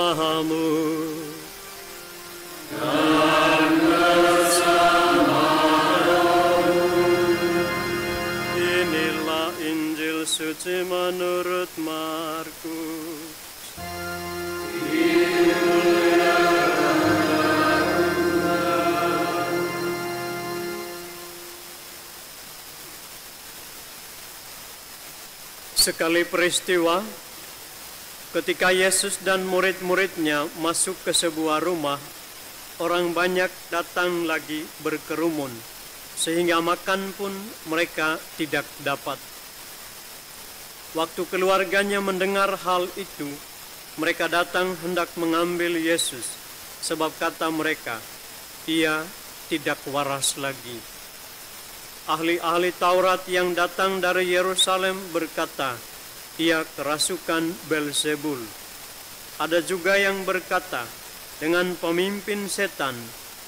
Mahamu. Inilah Injil suci menurut Markus. Sekali peristiwa, ketika Yesus dan murid-muridnya masuk ke sebuah rumah, orang banyak datang lagi berkerumun, sehingga makan pun mereka tidak dapat. Waktu keluarganya mendengar hal itu, mereka datang hendak mengambil Yesus, sebab kata mereka, "Ia tidak waras lagi." Ahli-ahli Taurat yang datang dari Yerusalem berkata, "Ia kerasukan Belzebul." Ada juga yang berkata, dengan pemimpin setan,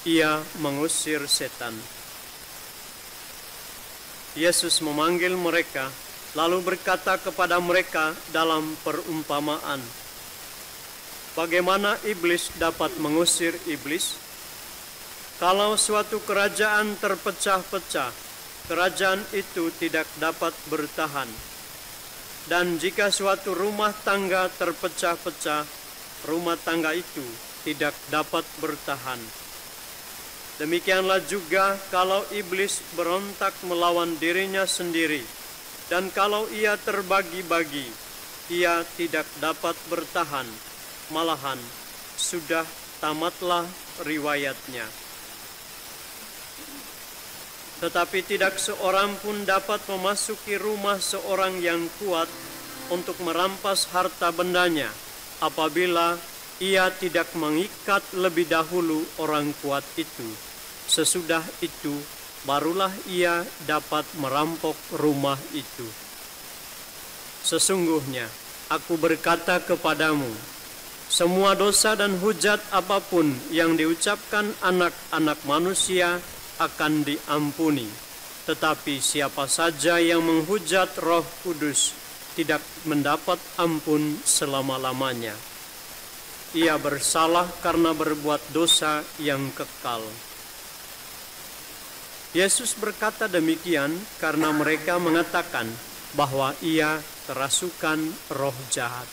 ia mengusir setan. Yesus memanggil mereka, lalu berkata kepada mereka dalam perumpamaan, "Bagaimana iblis dapat mengusir iblis? Kalau suatu kerajaan terpecah-pecah, kerajaan itu tidak dapat bertahan. Dan jika suatu rumah tangga terpecah-pecah, rumah tangga itu tidak dapat bertahan. Demikianlah juga kalau iblis berontak melawan dirinya sendiri, dan kalau ia terbagi-bagi, ia tidak dapat bertahan, malahan sudah tamatlah riwayatnya. Tetapi tidak seorang pun dapat memasuki rumah seorang yang kuat untuk merampas harta bendanya, apabila ia tidak mengikat lebih dahulu orang kuat itu. Sesudah itu, barulah ia dapat merampok rumah itu. Sesungguhnya, aku berkata kepadamu, semua dosa dan hujat apapun yang diucapkan anak-anak manusia akan diampuni, tetapi siapa saja yang menghujat Roh Kudus tidak mendapat ampun selama-lamanya. Ia bersalah karena berbuat dosa yang kekal. Yesus berkata demikian karena mereka mengatakan bahwa ia kerasukan roh jahat.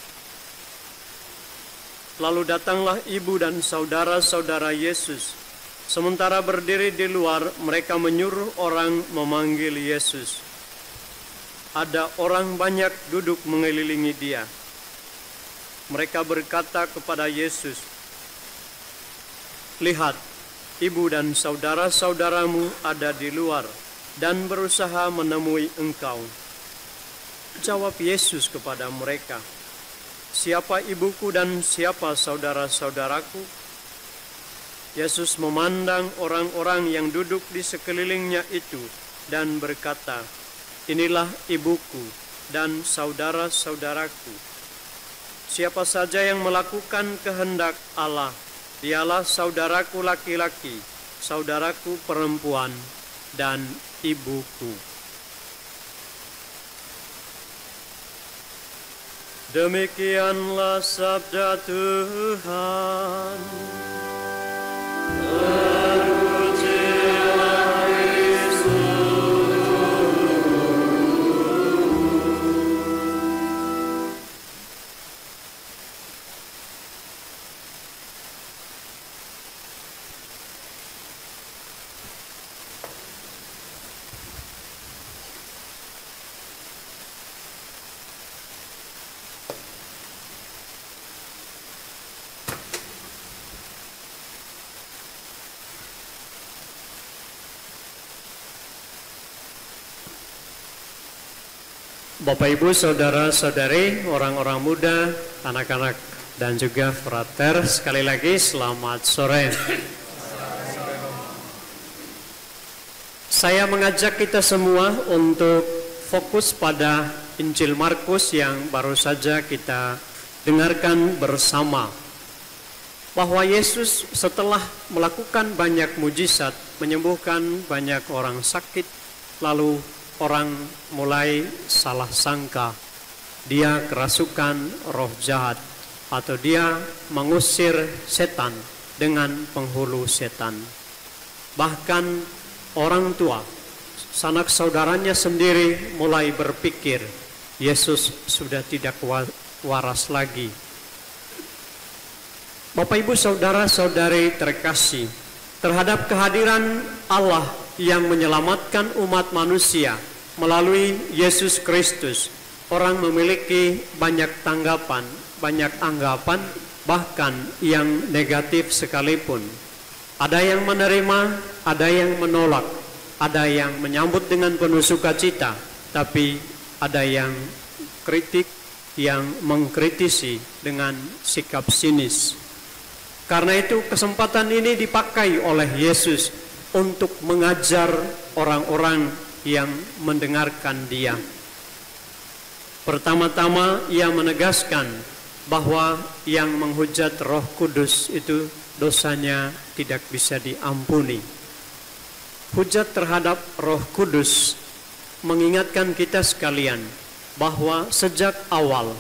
Lalu datanglah ibu dan saudara-saudara Yesus. Sementara berdiri di luar, mereka menyuruh orang memanggil Yesus. Ada orang banyak duduk mengelilingi dia. Mereka berkata kepada Yesus, "Lihat, ibu dan saudara-saudaramu ada di luar dan berusaha menemui engkau." Jawab Yesus kepada mereka, "Siapa ibuku dan siapa saudara-saudaraku?" Yesus memandang orang-orang yang duduk di sekelilingnya itu dan berkata, "Inilah ibuku dan saudara-saudaraku. Siapa saja yang melakukan kehendak Allah, dialah saudaraku laki-laki, saudaraku perempuan, dan ibuku." Demikianlah sabda Tuhan. Bapak, Ibu, Saudara-saudari, orang-orang muda, anak-anak, dan juga frater, sekali lagi selamat sore. Saya mengajak kita semua untuk fokus pada Injil Markus yang baru saja kita dengarkan bersama. Bahwa Yesus setelah melakukan banyak mujizat, menyembuhkan banyak orang sakit, lalu orang mulai salah sangka dia kerasukan roh jahat. atau dia mengusir setan dengan penghulu setan. Bahkan orang tua, sanak saudaranya sendiri mulai berpikir Yesus sudah tidak waras lagi. Bapak Ibu saudara-saudari terkasih, terhadap kehadiran Allah yang menyelamatkan umat manusia melalui Yesus Kristus, orang memiliki banyak tanggapan, banyak anggapan, bahkan yang negatif sekalipun. Ada yang menerima, ada yang menolak, ada yang menyambut dengan penuh sukacita, tapi ada yang kritik, yang mengkritisi dengan sikap sinis. Karena itu kesempatan ini dipakai oleh Yesus untuk mengajar orang-orang yang mendengarkan Dia. Pertama-tama Ia menegaskan bahwa yang menghujat Roh Kudus itu dosanya tidak bisa diampuni. Hujat terhadap Roh Kudus mengingatkan kita sekalian bahwa sejak awal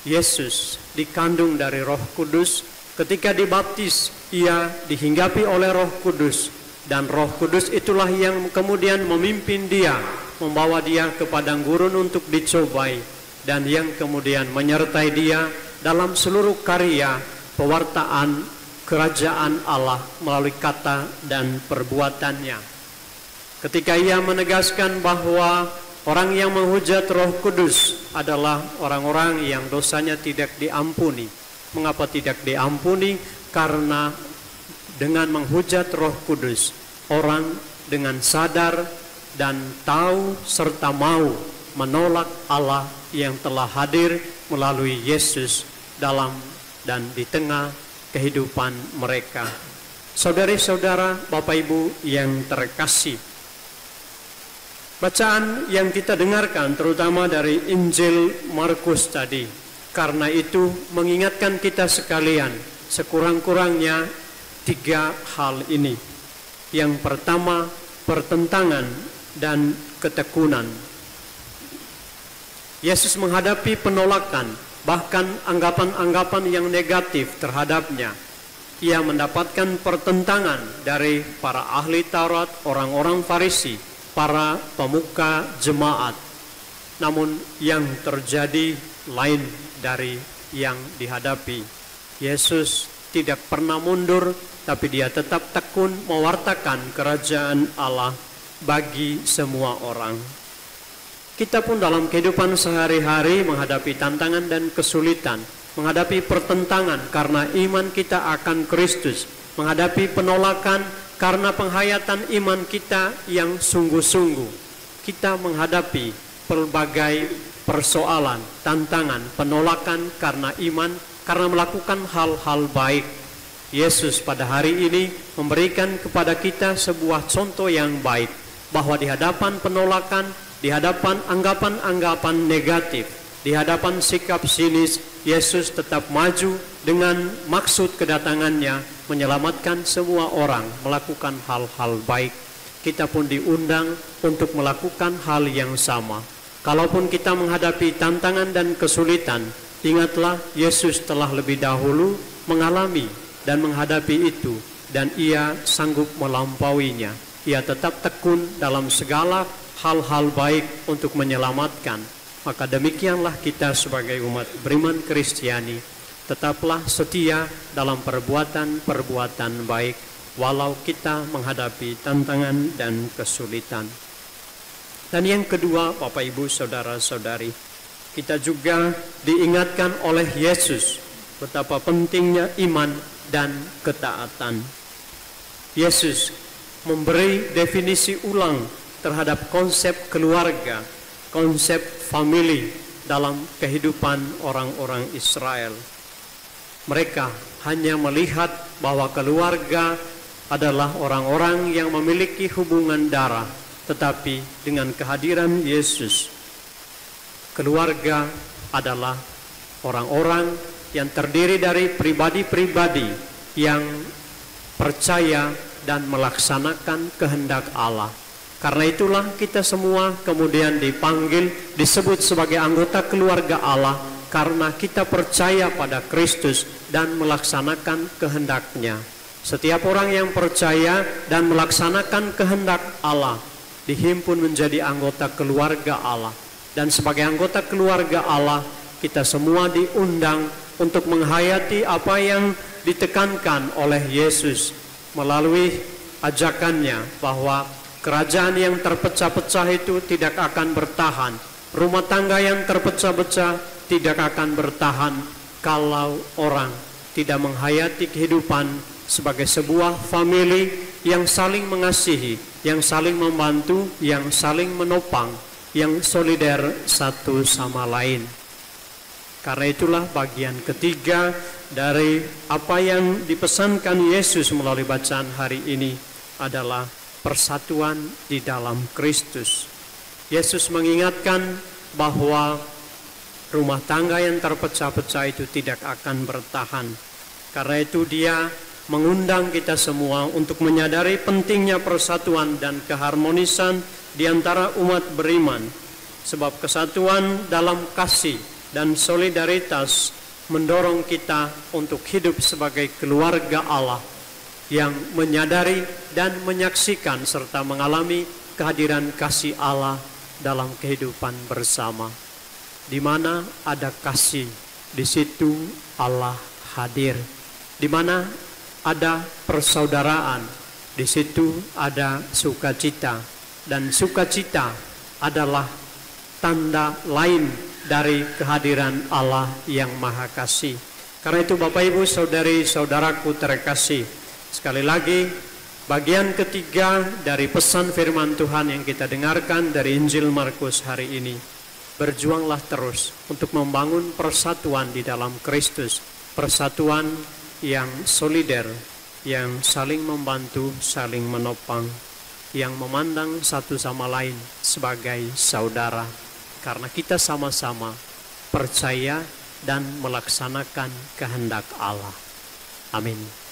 Yesus dikandung dari Roh Kudus. Ketika dibaptis, Ia dihinggapi oleh Roh Kudus, dan Roh Kudus itulah yang kemudian memimpin Dia, membawa Dia ke padang gurun untuk dicobai, dan yang kemudian menyertai Dia dalam seluruh karya pewartaan kerajaan Allah melalui kata dan perbuatannya. Ketika Ia menegaskan bahwa orang yang menghujat Roh Kudus adalah orang-orang yang dosanya tidak diampuni. Mengapa tidak diampuni? Karena dengan menghujat Roh Kudus, orang dengan sadar dan tahu serta mau menolak Allah yang telah hadir melalui Yesus dalam dan di tengah kehidupan mereka. Saudari-saudara, Bapak Ibu yang terkasih, bacaan yang kita dengarkan terutama dari Injil Markus tadi, karena itu mengingatkan kita sekalian sekurang-kurangnya 3 hal ini. Yang pertama, pertentangan dan ketekunan. Yesus menghadapi penolakan, bahkan anggapan-anggapan yang negatif terhadapnya. Ia mendapatkan pertentangan dari para ahli Taurat, orang-orang Farisi, para pemuka jemaat. Namun yang terjadi lain dari yang dihadapi. Yesus tidak pernah mundur, tapi Dia tetap tekun mewartakan kerajaan Allah bagi semua orang. Kita pun dalam kehidupan sehari-hari menghadapi tantangan dan kesulitan, menghadapi pertentangan karena iman kita akan Kristus, menghadapi penolakan karena penghayatan iman kita yang sungguh-sungguh. Kita menghadapi berbagai persoalan, tantangan, penolakan karena iman, karena melakukan hal-hal baik. Yesus pada hari ini memberikan kepada kita sebuah contoh yang baik, bahwa di hadapan penolakan, di hadapan anggapan-anggapan negatif, di hadapan sikap sinis, Yesus tetap maju dengan maksud kedatangannya menyelamatkan semua orang, melakukan hal-hal baik. Kita pun diundang untuk melakukan hal yang sama. Kalaupun kita menghadapi tantangan dan kesulitan, ingatlah Yesus telah lebih dahulu mengalami dan menghadapi itu, dan Ia sanggup melampauinya. Ia tetap tekun dalam segala hal-hal baik untuk menyelamatkan. Maka demikianlah kita sebagai umat beriman Kristiani, tetaplah setia dalam perbuatan-perbuatan baik, walau kita menghadapi tantangan dan kesulitan. Dan yang kedua, Bapak Ibu saudara-saudari, kita juga diingatkan oleh Yesus betapa pentingnya iman dan ketaatan. Yesus memberi definisi ulang terhadap konsep keluarga, konsep famili dalam kehidupan orang-orang Israel. Mereka hanya melihat bahwa keluarga adalah orang-orang yang memiliki hubungan darah, tetapi dengan kehadiran Yesus, keluarga adalah orang-orang yang terdiri dari pribadi-pribadi yang percaya dan melaksanakan kehendak Allah. Karena itulah kita semua kemudian dipanggil, disebut sebagai anggota keluarga Allah karena kita percaya pada Kristus dan melaksanakan kehendak-Nya. Setiap orang yang percaya dan melaksanakan kehendak Allah dihimpun menjadi anggota keluarga Allah. Dan sebagai anggota keluarga Allah, kita semua diundang untuk menghayati apa yang ditekankan oleh Yesus melalui ajakannya bahwa kerajaan yang terpecah-pecah itu tidak akan bertahan. Rumah tangga yang terpecah-pecah tidak akan bertahan kalau orang tidak menghayati kehidupan sebagai sebuah famili yang saling mengasihi, yang saling membantu, yang saling menopang, yang solider satu sama lain. Karena itulah bagian ketiga dari apa yang dipesankan Yesus melalui bacaan hari ini adalah persatuan di dalam Kristus. Yesus mengingatkan bahwa rumah tangga yang terpecah-pecah itu tidak akan bertahan. Karena itu Dia mengundang kita semua untuk menyadari pentingnya persatuan dan keharmonisan di antara umat beriman. Sebab kesatuan dalam kasih dan solidaritas mendorong kita untuk hidup sebagai keluarga Allah yang menyadari dan menyaksikan serta mengalami kehadiran kasih Allah dalam kehidupan bersama. Di mana ada kasih, di situ Allah hadir. Di mana ada persaudaraan, di situ ada sukacita, dan sukacita adalah tanda lain dari kehadiran Allah yang Maha Kasih. Karena itu Bapak Ibu Saudari Saudaraku terkasih, sekali lagi bagian ketiga dari pesan firman Tuhan yang kita dengarkan dari Injil Markus hari ini, berjuanglah terus untuk membangun persatuan di dalam Kristus, persatuan yang solider, yang saling membantu, saling menopang, yang memandang satu sama lain sebagai saudara, karena kita sama-sama percaya dan melaksanakan kehendak Allah. Amin.